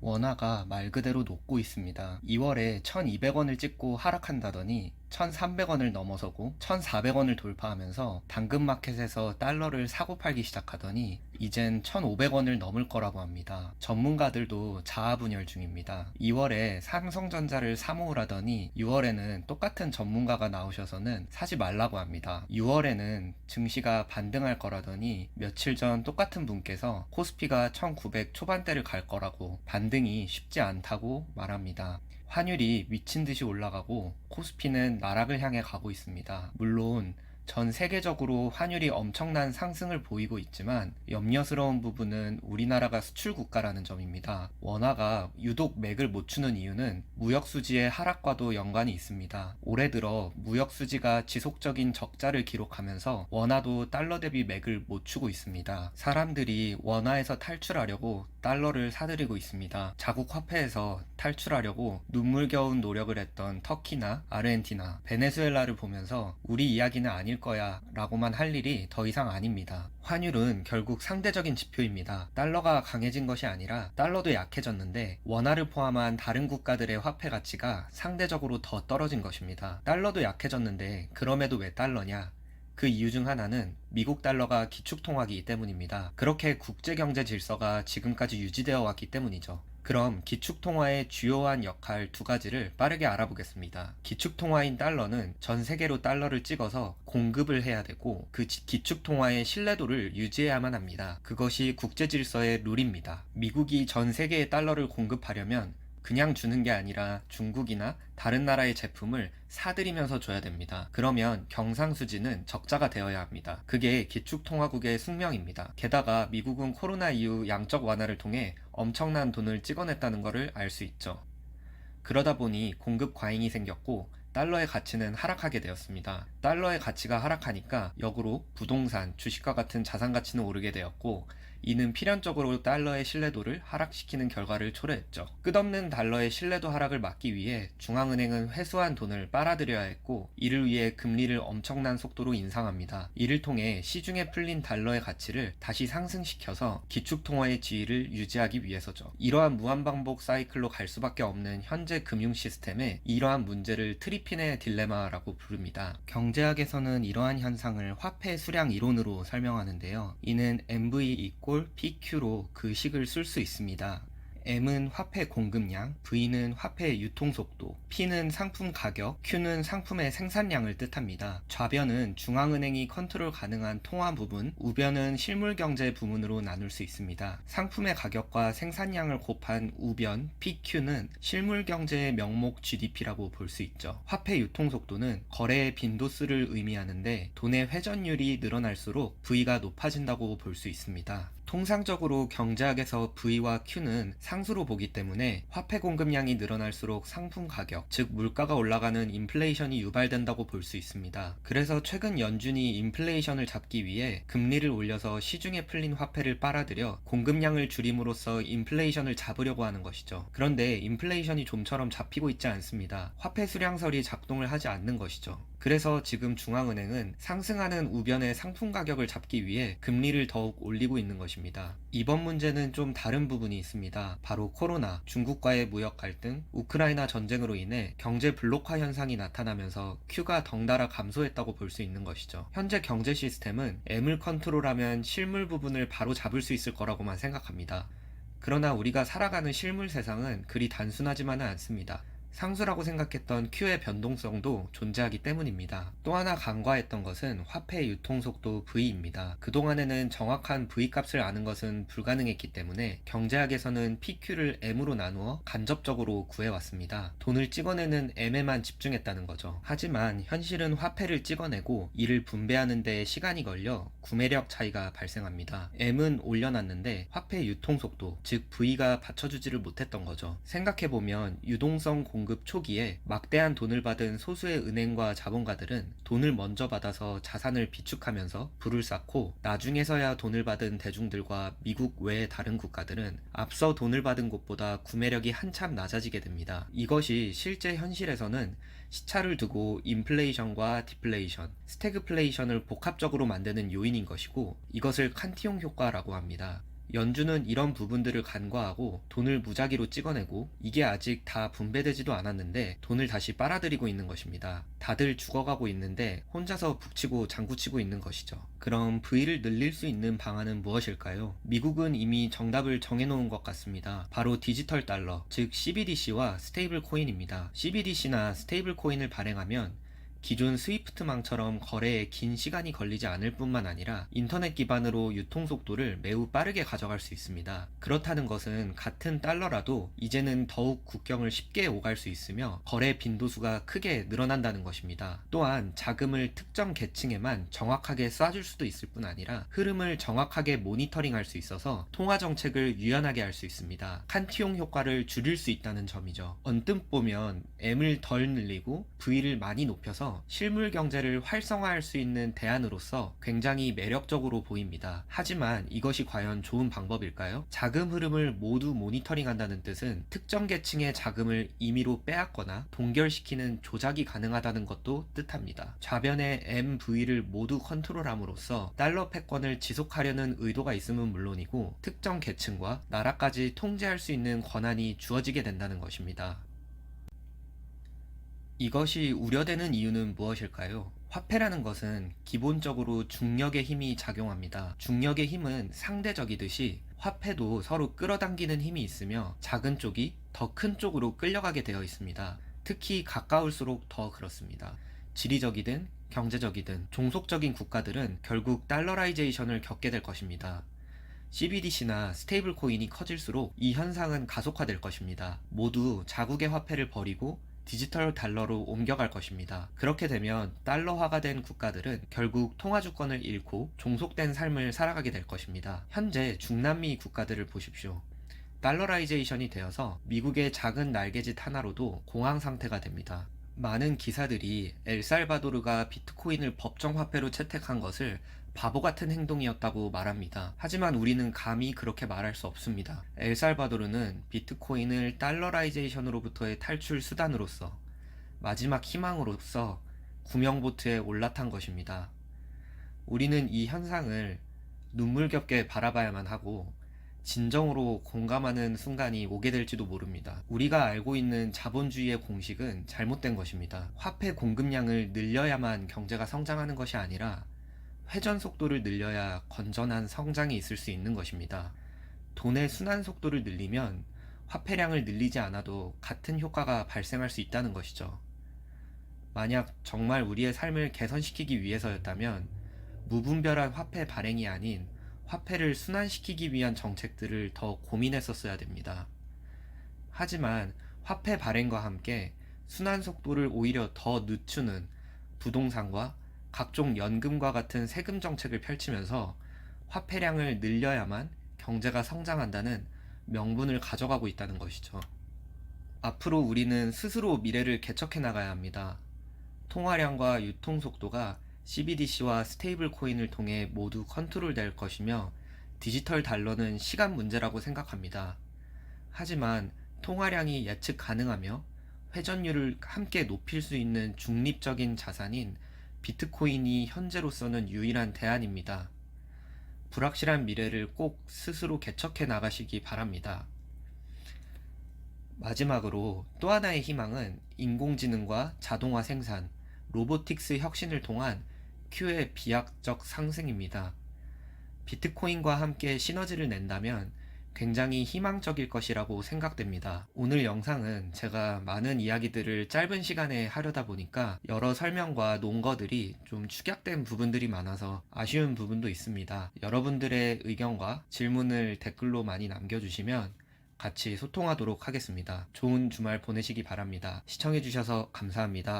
원화가 말 그대로 녹고 있습니다. 2월에 1200원을 찍고 하락한다더니 1300원을 넘어서고 1400원을 돌파하면서 당근마켓에서 달러를 사고 팔기 시작하더니 이젠 1500원을 넘을 거라고 합니다. 전문가들도 자아분열 중입니다. 2월에 삼성전자를 사모으라더니 6월에는 똑같은 전문가가 나오셔서는 사지 말라고 합니다. 6월에는 증시가 반등할 거라더니 며칠 전 똑같은 분께서 코스피가 1900 초반대를 갈 거라고 반등이 쉽지 않다고 말합니다. 환율이 미친 듯이 올라가고 코스피는 나락을 향해 가고 있습니다. 물론 전 세계적으로 환율이 엄청난 상승을 보이고 있지만 염려스러운 부분은 우리나라가 수출 국가라는 점입니다. 원화가 유독 맥을 못 추는 이유는 무역 수지의 하락과도 연관이 있습니다. 올해 들어 무역 수지가 지속적인 적자를 기록하면서 원화도 달러 대비 맥을 못 추고 있습니다. 사람들이 원화에서 탈출하려고 달러를 사들이고 있습니다. 자국 화폐에서 탈출하려고 눈물겨운 노력을 했던 터키나 아르헨티나, 베네수엘라를 보면서 우리 이야기는 아닐 거야 라고만 할 일이 더 이상 아닙니다. 환율은 결국 상대적인 지표입니다. 달러가 강해진 것이 아니라 달러도 약해졌는데 원화를 포함한 다른 국가들의 화폐 가치가 상대적으로 더 떨어진 것입니다. 달러도 약해졌는데 그럼에도 왜 달러냐? 그 이유 중 하나는 미국 달러가 기축통화기이기 때문입니다. 그렇게 국제경제 질서가 지금까지 유지되어 왔기 때문이죠. 그럼 기축통화의 주요한 역할 두 가지를 빠르게 알아보겠습니다. 기축통화인 달러는 전 세계로 달러를 찍어서 공급을 해야 되고 그 기축통화의 신뢰도를 유지해야만 합니다. 그것이 국제질서의 룰입니다. 미국이 전 세계에 달러를 공급하려면 그냥 주는 게 아니라 중국이나 다른 나라의 제품을 사들이면서 줘야 됩니다. 그러면 경상수지는 적자가 되어야 합니다. 그게 기축통화국의 숙명입니다. 게다가 미국은 코로나 이후 양적 완화를 통해 엄청난 돈을 찍어냈다는 것을 알 수 있죠. 그러다 보니 공급 과잉이 생겼고 달러의 가치는 하락하게 되었습니다. 달러의 가치가 하락하니까 역으로 부동산, 주식과 같은 자산 가치는 오르게 되었고 이는 필연적으로 달러의 신뢰도를 하락시키는 결과를 초래했죠. 끝없는 달러의 신뢰도 하락을 막기 위해 중앙은행은 회수한 돈을 빨아들여야 했고 이를 위해 금리를 엄청난 속도로 인상합니다. 이를 통해 시중에 풀린 달러의 가치를 다시 상승시켜서 기축통화의 지위를 유지하기 위해서죠. 이러한 무한반복 사이클로 갈 수밖에 없는 현재 금융 시스템에 이러한 문제를 트리핀의 딜레마라고 부릅니다. 경제학에서는 이러한 현상을 화폐 수량 이론으로 설명하는데요. 이는 MV PQ로 그 식을 쓸 수 있습니다. M은 화폐 공급량, V는 화폐의 유통속도, P는 상품 가격, Q는 상품의 생산량을 뜻합니다. 좌변은 중앙은행이 컨트롤 가능한 통화 부분, 우변은 실물경제 부문으로 나눌 수 있습니다. 상품의 가격과 생산량을 곱한 우변 PQ는 실물경제의 명목 GDP라고 볼 수 있죠. 화폐 유통속도는 거래의 빈도수를 의미하는데 돈의 회전율이 늘어날수록 V가 높아진다고 볼 수 있습니다. 통상적으로 경제학에서 V와 Q는 상수로 보기 때문에 화폐 공급량이 늘어날수록 상품 가격, 즉 물가가 올라가는 인플레이션이 유발된다고 볼 수 있습니다. 그래서 최근 연준이 인플레이션을 잡기 위해 금리를 올려서 시중에 풀린 화폐를 빨아들여 공급량을 줄임으로써 인플레이션을 잡으려고 하는 것이죠. 그런데 인플레이션이 좀처럼 잡히고 있지 않습니다. 화폐 수량설이 작동을 하지 않는 것이죠. 그래서 지금 중앙은행은 상승하는 우변의 상품 가격을 잡기 위해 금리를 더욱 올리고 있는 것입니다. 이번 문제는 좀 다른 부분이 있습니다. 바로 코로나, 중국과의 무역 갈등, 우크라이나 전쟁으로 인해 경제 블록화 현상이 나타나면서 Q가 덩달아 감소했다고 볼 수 있는 것이죠. 현재 경제 시스템은 M을 컨트롤하면 실물 부분을 바로 잡을 수 있을 거라고만 생각합니다. 그러나 우리가 살아가는 실물 세상은 그리 단순하지만은 않습니다. 상수라고 생각했던 Q의 변동성도 존재하기 때문입니다. 또 하나 간과했던 것은 화폐의 유통속도 V입니다. 그동안에는 정확한 V 값을 아는 것은 불가능했기 때문에 경제학에서는 PQ를 M으로 나누어 간접적으로 구해왔습니다. 돈을 찍어내는 M에만 집중했다는 거죠. 하지만 현실은 화폐를 찍어내고 이를 분배하는 데 시간이 걸려 구매력 차이가 발생합니다. M은 올려놨는데 화폐 유통속도, 즉 V가 받쳐주지를 못했던 거죠. 생각해보면 유동성 공급 초기에 막대한 돈을 받은 소수의 은행과 자본가들은 돈을 먼저 받아서 자산을 비축하면서 부를 쌓고 나중에서야 돈을 받은 대중들과 미국 외의 다른 국가들은 앞서 돈을 받은 곳보다 구매력이 한참 낮아지게 됩니다. 이것이 실제 현실에서는 시차를 두고 인플레이션과 디플레이션, 스태그플레이션을 복합적으로 만드는 요인인 것이고 이것을 칸티용 효과라고 합니다. 연준은 이런 부분들을 간과하고 돈을 무작위로 찍어내고 이게 아직 다 분배되지도 않았는데 돈을 다시 빨아들이고 있는 것입니다. 다들 죽어가고 있는데 혼자서 북치고 장구치고 있는 것이죠. 그럼 V를 늘릴 수 있는 방안은 무엇일까요? 미국은 이미 정답을 정해놓은 것 같습니다. 바로 디지털 달러, 즉 CBDC와 스테이블 코인입니다. CBDC나 스테이블 코인을 발행하면 기존 스위프트망처럼 거래에 긴 시간이 걸리지 않을 뿐만 아니라 인터넷 기반으로 유통 속도를 매우 빠르게 가져갈 수 있습니다. 그렇다는 것은 같은 달러라도 이제는 더욱 국경을 쉽게 오갈 수 있으며 거래 빈도수가 크게 늘어난다는 것입니다. 또한 자금을 특정 계층에만 정확하게 쏴줄 수도 있을 뿐 아니라 흐름을 정확하게 모니터링할 수 있어서 통화 정책을 유연하게 할 수 있습니다. 칸티용 효과를 줄일 수 있다는 점이죠. 언뜻 보면 M을 덜 늘리고 V를 많이 높여서 실물 경제를 활성화할 수 있는 대안으로서 굉장히 매력적으로 보입니다. 하지만 이것이 과연 좋은 방법일까요? 자금 흐름을 모두 모니터링한다는 뜻은 특정 계층의 자금을 임의로 빼앗거나 동결시키는 조작이 가능하다는 것도 뜻합니다. 좌변의 MV를 모두 컨트롤함으로써 달러 패권을 지속하려는 의도가 있음은 물론이고 특정 계층과 나라까지 통제할 수 있는 권한이 주어지게 된다는 것입니다. 이것이 우려되는 이유는 무엇일까요? 화폐라는 것은 기본적으로 중력의 힘이 작용합니다. 중력의 힘은 상대적이듯이 화폐도 서로 끌어당기는 힘이 있으며 작은 쪽이 더 큰 쪽으로 끌려가게 되어 있습니다. 특히 가까울수록 더 그렇습니다. 지리적이든 경제적이든 종속적인 국가들은 결국 달러라이제이션을 겪게 될 것입니다. CBDC나 스테이블 코인이 커질수록 이 현상은 가속화될 것입니다. 모두 자국의 화폐를 버리고 디지털 달러로 옮겨갈 것입니다. 그렇게 되면 달러화가 된 국가들은 결국 통화 주권을 잃고 종속된 삶을 살아가게 될 것입니다. 현재 중남미 국가들을 보십시오. 달러라이제이션이 되어서 미국의 작은 날개짓 하나로도 공황 상태가 됩니다. 많은 기사들이 엘살바도르가 비트코인을 법정 화폐로 채택한 것을 바보 같은 행동이었다고 말합니다. 하지만 우리는 감히 그렇게 말할 수 없습니다. 엘살바도르는 비트코인을 달러라이제이션으로부터의 탈출 수단으로서 마지막 희망으로서 구명보트에 올라탄 것입니다. 우리는 이 현상을 눈물겹게 바라봐야만 하고 진정으로 공감하는 순간이 오게 될지도 모릅니다. 우리가 알고 있는 자본주의의 공식은 잘못된 것입니다. 화폐 공급량을 늘려야만 경제가 성장하는 것이 아니라 회전 속도를 늘려야 건전한 성장이 있을 수 있는 것입니다. 돈의 순환 속도를 늘리면 화폐량을 늘리지 않아도 같은 효과가 발생할 수 있다는 것이죠. 만약 정말 우리의 삶을 개선시키기 위해서였다면 무분별한 화폐 발행이 아닌 화폐를 순환시키기 위한 정책들을 더 고민했었어야 됩니다. 하지만 화폐 발행과 함께 순환 속도를 오히려 더 늦추는 부동산과 각종 연금과 같은 세금 정책을 펼치면서 화폐량을 늘려야만 경제가 성장한다는 명분을 가져가고 있다는 것이죠. 앞으로 우리는 스스로 미래를 개척해 나가야 합니다. 통화량과 유통 속도가 CBDC와 스테이블 코인을 통해 모두 컨트롤될 것이며 디지털 달러는 시간 문제라고 생각합니다. 하지만 통화량이 예측 가능하며 회전율을 함께 높일 수 있는 중립적인 자산인 비트코인이 현재로서는 유일한 대안입니다. 불확실한 미래를 꼭 스스로 개척해 나가시기 바랍니다. 마지막으로 또 하나의 희망은 인공지능과 자동화 생산, 로보틱스 혁신을 통한 Q의 비약적 상승입니다. 비트코인과 함께 시너지를 낸다면 굉장히 희망적일 것이라고 생각됩니다. 오늘 영상은 제가 많은 이야기들을 짧은 시간에 하려다 보니까 여러 설명과 논거들이 좀 축약된 부분들이 많아서 아쉬운 부분도 있습니다. 여러분들의 의견과 질문을 댓글로 많이 남겨주시면 같이 소통하도록 하겠습니다. 좋은 주말 보내시기 바랍니다. 시청해주셔서 감사합니다.